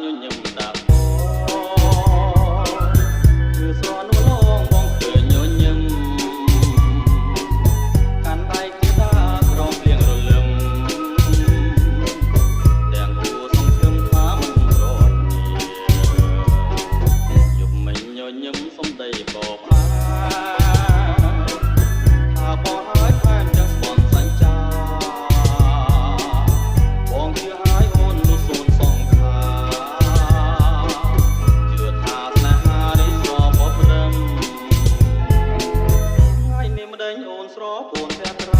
ញញឹមដាក់គឺស្រនលងបងឃើញញញឹមកាន់ដៃគេតាក្រំភ្លៀងរលឹមទាំងគួសង្ឃឹមថាមិនរត់យប់មិញញញឹមសំដីបបអាថាបងហើយថែមទាំងស្បន់សញ្ចាបងជឿហើយអូននោះសូនសងខាជឿថាស្នេហានេះស្របបរឹមថ្ងៃនេះម្ដេចអូនស្រពូនតែ